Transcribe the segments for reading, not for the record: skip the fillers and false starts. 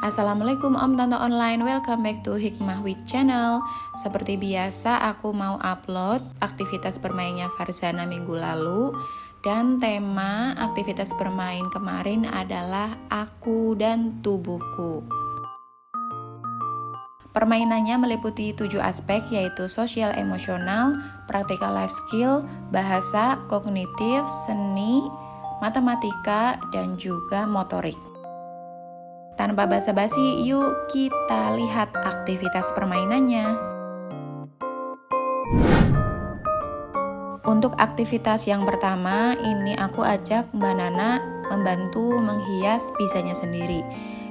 Assalamualaikum Om Tante Online, welcome back to Hikmah with Channel. Seperti biasa aku mau upload aktivitas bermainnya Farzana minggu lalu. Dan tema aktivitas bermain kemarin adalah aku dan tubuhku. Permainannya meliputi 7 aspek yaitu sosial emosional, praktikal life skill, bahasa, kognitif, seni, matematika, dan juga motorik. Tanpa basa-basi, yuk kita lihat aktivitas permainannya. Untuk aktivitas yang pertama, ini aku ajak Mbak Nana membantu menghias pizzanya sendiri.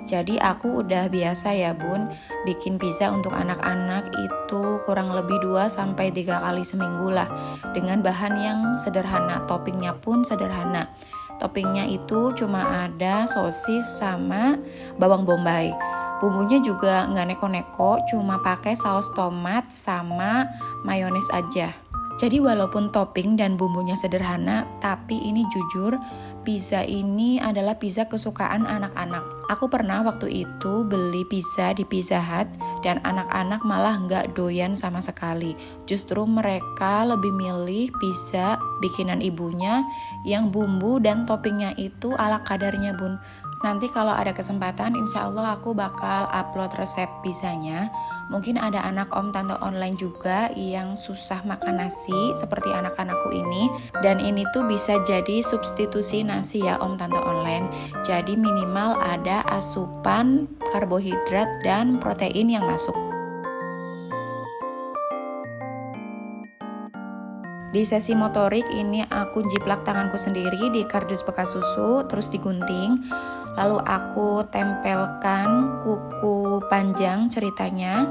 Jadi aku udah biasa ya Bun, bikin pizza untuk anak-anak itu kurang lebih 2-3 kali seminggu lah. Dengan bahan yang sederhana, toppingnya pun sederhana. Toppingnya itu cuma ada sosis sama bawang bombay. Bumbunya juga nggak neko-neko, cuma pakai saus tomat sama mayones aja. Jadi walaupun topping dan bumbunya sederhana, tapi ini jujur, pizza ini adalah pizza kesukaan anak-anak. Aku pernah waktu itu beli pizza di Pizza Hut dan anak-anak malah nggak doyan sama sekali. Justru mereka lebih milih pizza bikinan ibunya yang bumbu dan toppingnya itu ala kadarnya Bun. Nanti kalau ada kesempatan insya Allah aku bakal upload resep pizzanya. Mungkin ada anak Om Tante Online juga yang susah makan nasi seperti anak-anakku ini. Dan ini tuh bisa jadi substitusi nasi ya Om Tante Online. Jadi minimal ada asupan karbohidrat dan protein yang masuk. Di sesi motorik ini aku jiplak tanganku sendiri di kardus bekas susu, terus digunting. Lalu aku tempelkan kuku panjang ceritanya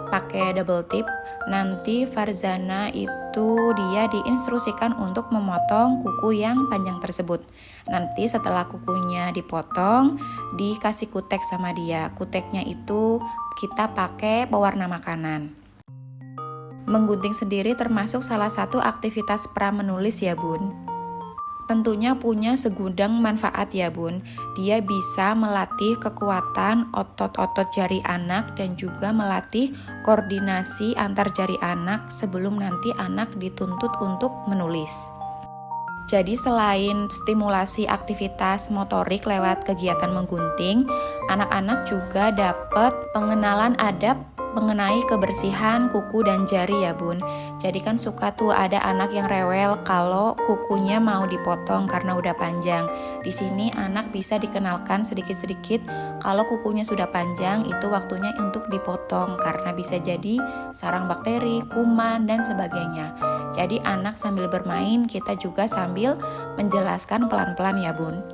pakai double tip. Nanti Farzana itu dia diinstruksikan untuk memotong kuku yang panjang tersebut. Nanti setelah kukunya dipotong, dikasih kutek sama dia. Kuteknya itu kita pakai pewarna makanan. Menggunting sendiri termasuk salah satu aktivitas pra menulis ya Bun. Tentunya punya segudang manfaat ya Bun. Dia bisa melatih kekuatan otot-otot jari anak dan juga melatih koordinasi antar jari anak sebelum nanti anak dituntut untuk menulis. Jadi selain stimulasi aktivitas motorik lewat kegiatan menggunting, anak-anak juga dapat pengenalan adab mengenai kebersihan kuku dan jari ya Bun. Jadi kan suka tuh ada anak yang rewel kalau kukunya mau dipotong karena udah panjang. Di sini anak bisa dikenalkan sedikit-sedikit kalau kukunya sudah panjang itu waktunya untuk dipotong karena bisa jadi sarang bakteri, kuman dan sebagainya. Jadi anak sambil bermain kita juga sambil menjelaskan pelan-pelan ya Bun.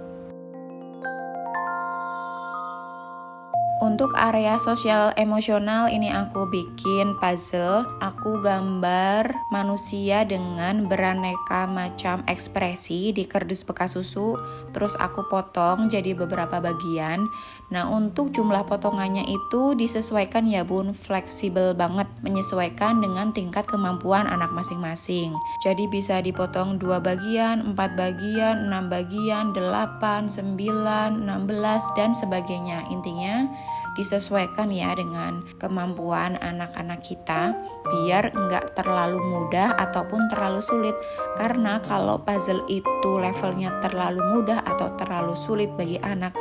Untuk area sosial emosional ini aku bikin puzzle. Aku gambar manusia dengan beraneka macam ekspresi di kardus bekas susu. Terus aku potong jadi beberapa bagian. Nah untuk jumlah potongannya itu disesuaikan ya Bun, fleksibel banget. Menyesuaikan dengan tingkat kemampuan anak masing-masing. Jadi bisa dipotong 2 bagian, 4 bagian, 6 bagian, 8, 9, 16 dan sebagainya. Intinya disesuaikan ya dengan kemampuan anak-anak kita biar nggak terlalu mudah ataupun terlalu sulit. Karena kalau puzzle itu levelnya terlalu mudah atau terlalu sulit bagi anak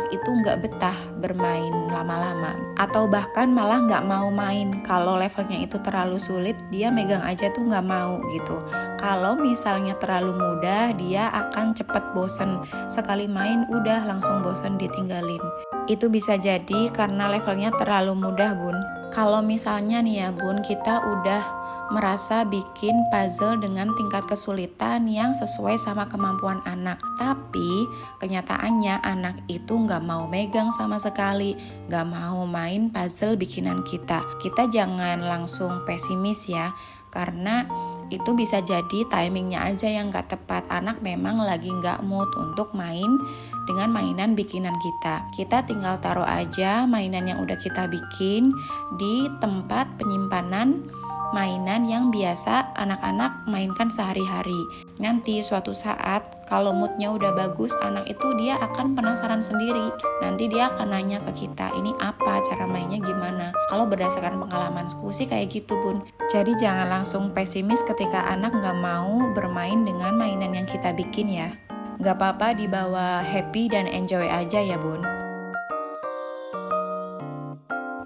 itu nggak betah bermain lama-lama atau bahkan malah nggak mau main. Kalau levelnya itu terlalu sulit dia megang aja tuh nggak mau gitu. Kalau misalnya terlalu mudah dia akan cepet bosen, sekali main udah langsung bosen ditinggalin. Itu bisa jadi karena levelnya terlalu mudah Bun. Kalau misalnya nih ya Bun, kita udah merasa bikin puzzle dengan tingkat kesulitan yang sesuai sama kemampuan anak. Tapi kenyataannya anak itu nggak mau megang sama sekali, nggak mau main puzzle bikinan kita. Kita jangan langsung pesimis ya, karena itu bisa jadi timingnya aja yang gak tepat. Anak memang lagi gak mood untuk main dengan mainan bikinan kita. Kita tinggal taruh aja mainan yang udah kita bikin di tempat penyimpanan mainan yang biasa anak-anak mainkan sehari-hari. Nanti suatu saat kalau moodnya udah bagus, anak itu dia akan penasaran sendiri. Nanti dia akan nanya ke kita, ini apa, cara mainnya gimana. Kalau berdasarkan pengalamanku sih kayak gitu, Bun. Jadi jangan langsung pesimis ketika anak nggak mau bermain dengan mainan yang kita bikin ya. Nggak apa-apa, dibawa happy dan enjoy aja ya, Bun.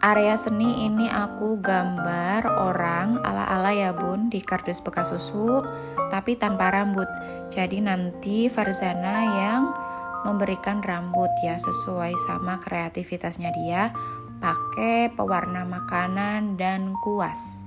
Area seni ini aku gambar orang ala-ala ya Bun di kardus bekas susu tapi tanpa rambut. Jadi nanti Farzana yang memberikan rambut ya sesuai sama kreativitasnya dia, pakai pewarna makanan dan kuas.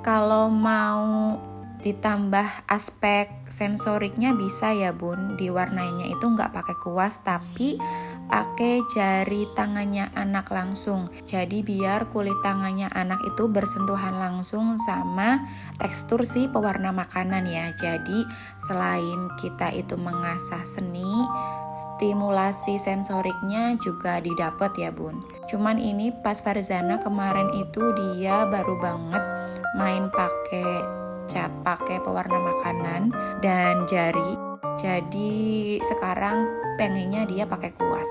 Kalau mau ditambah aspek sensoriknya bisa ya Bun, diwarnainya itu nggak pakai kuas tapi pakai jari tangannya anak langsung. Jadi biar kulit tangannya anak itu bersentuhan langsung sama tekstur si pewarna makanan ya. Jadi selain kita itu mengasah seni, stimulasi sensoriknya juga didapat ya Bun. Cuman ini pas Farzana kemarin itu dia baru banget main pakai cat, pakai pewarna makanan dan jari. Jadi sekarang pengennya dia pakai kuas.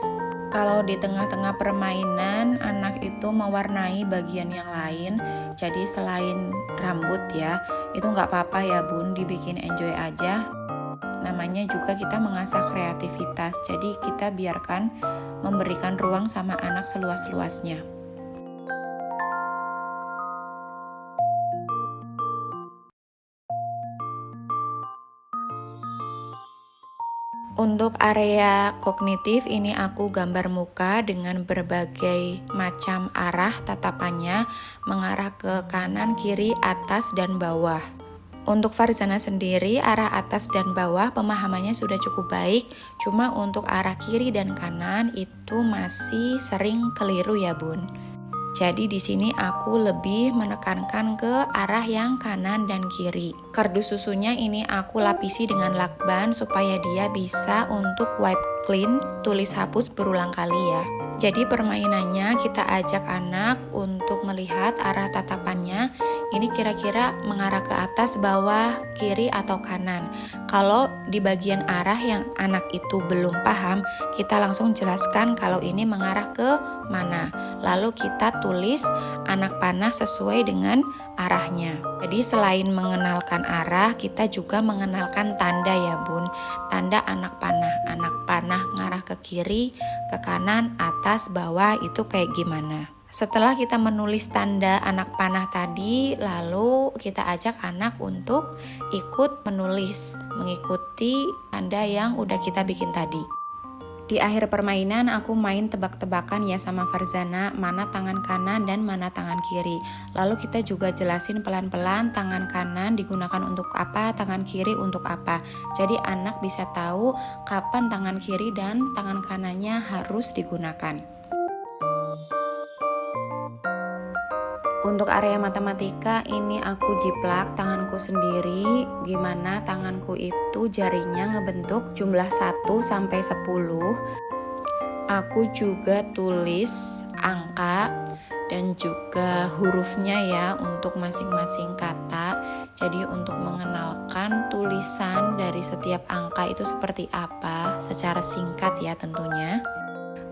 Kalau di tengah-tengah permainan anak itu mewarnai bagian yang lain, jadi selain rambut ya, itu nggak apa-apa ya Bun, dibikin enjoy aja. Namanya juga kita mengasah kreativitas, jadi kita biarkan memberikan ruang sama anak seluas-luasnya. Untuk area kognitif ini aku gambar muka dengan berbagai macam arah tatapannya mengarah ke kanan, kiri, atas, dan bawah. Untuk Farzana sendiri arah atas dan bawah pemahamannya sudah cukup baik, cuma untuk arah kiri dan kanan itu masih sering keliru ya Bun. Jadi di sini aku lebih menekankan ke arah yang kanan dan kiri. Kardus susunya ini aku lapisi dengan lakban supaya dia bisa untuk wipe clean, tulis hapus berulang kali ya. Jadi permainannya kita ajak anak untuk melihat arah tatapannya ini kira-kira mengarah ke atas, bawah, kiri, atau kanan. Kalau di bagian arah yang anak itu belum paham, kita langsung jelaskan kalau ini mengarah ke mana. Lalu kita tulis anak panah sesuai dengan arahnya. Jadi selain mengenalkan arah, kita juga mengenalkan tanda ya Bun. Tanda anak panah ngarah ke kiri, ke kanan, atas, bawah itu kayak gimana. Setelah kita menulis tanda anak panah tadi, lalu kita ajak anak untuk ikut menulis, mengikuti tanda yang udah kita bikin tadi. Di akhir permainan aku main tebak-tebakan ya sama Farzana, mana tangan kanan dan mana tangan kiri. Lalu kita juga jelasin pelan-pelan tangan kanan digunakan untuk apa, tangan kiri untuk apa. Jadi anak bisa tahu kapan tangan kiri dan tangan kanannya harus digunakan. Untuk area matematika ini aku jiplak tanganku sendiri, gimana tanganku itu jarinya ngebentuk jumlah 1 sampai 10. Aku juga tulis angka dan juga hurufnya ya untuk masing-masing kata. Jadi untuk mengenalkan tulisan dari setiap angka itu seperti apa secara singkat ya tentunya.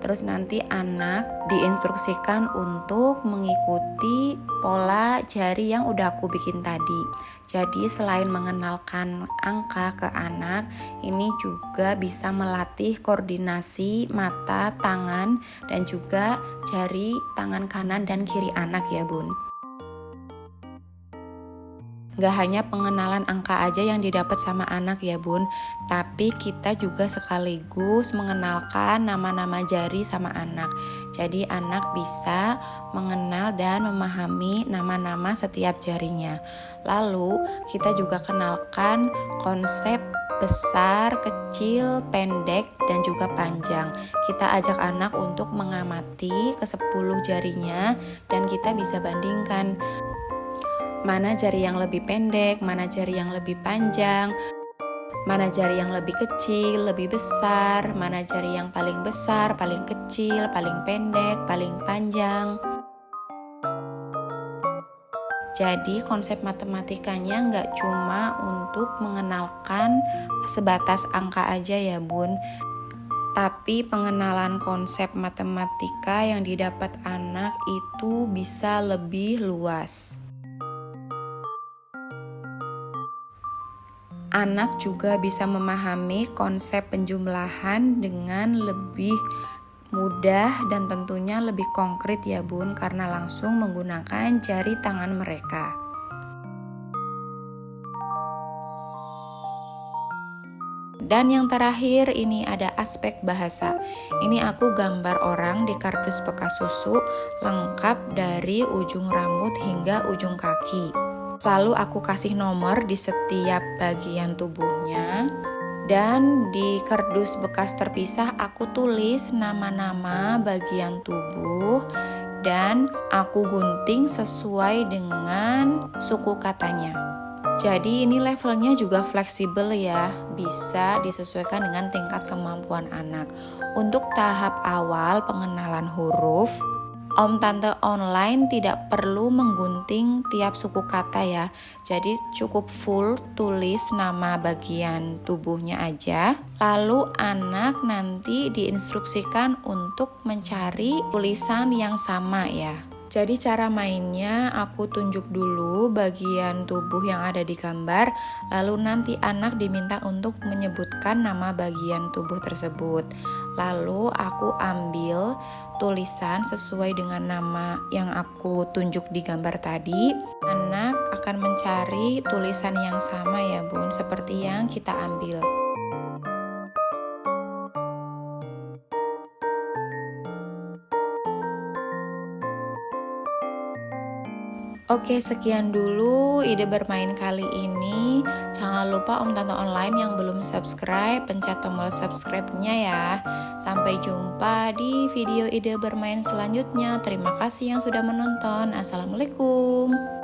Terus nanti anak diinstruksikan untuk mengikuti pola jari yang udah aku bikin tadi. Jadi selain mengenalkan angka ke anak, ini juga bisa melatih koordinasi mata, tangan, dan juga jari tangan kanan dan kiri anak ya Bun. Gak hanya pengenalan angka aja yang didapat sama anak ya Bun, tapi kita juga sekaligus mengenalkan nama-nama jari sama anak. Jadi anak bisa mengenal dan memahami nama-nama setiap jarinya. Lalu kita juga kenalkan konsep besar, kecil, pendek, dan juga panjang. Kita ajak anak untuk mengamati ke-10 jarinya dan kita bisa bandingkan mana jari yang lebih pendek, mana jari yang lebih panjang, mana jari yang lebih kecil, lebih besar, mana jari yang paling besar, paling kecil, paling pendek, paling panjang. Jadi konsep matematikanya nggak cuma untuk mengenalkan sebatas angka aja ya bun, tapi pengenalan konsep matematika yang didapat anak itu bisa lebih luas. Anak juga bisa memahami konsep penjumlahan dengan lebih mudah dan tentunya lebih konkret ya bun, karena langsung menggunakan jari tangan mereka. Dan yang terakhir ini ada aspek bahasa. Ini aku gambar orang di kardus bekas susu lengkap dari ujung rambut hingga ujung kaki. Lalu aku kasih nomor di setiap bagian tubuhnya. Dan di kardus bekas terpisah aku tulis nama-nama bagian tubuh dan aku gunting sesuai dengan suku katanya. Jadi ini levelnya juga fleksibel ya, bisa disesuaikan dengan tingkat kemampuan anak. Untuk tahap awal pengenalan huruf, Om Tante online tidak perlu menggunting tiap suku kata ya. Jadi cukup full tulis nama bagian tubuhnya aja. Lalu anak nanti diinstruksikan untuk mencari tulisan yang sama ya. Jadi cara mainnya aku tunjuk dulu bagian tubuh yang ada di gambar, lalu nanti anak diminta untuk menyebutkan nama bagian tubuh tersebut. Lalu aku ambil tulisan sesuai dengan nama yang aku tunjuk di gambar tadi. Anak akan mencari tulisan yang sama ya bun, seperti yang kita ambil. Oke, sekian dulu ide bermain kali ini. Jangan lupa Om Tante Online yang belum subscribe, pencet tombol subscribe-nya ya. Sampai jumpa di video ide bermain selanjutnya. Terima kasih yang sudah menonton. Assalamualaikum.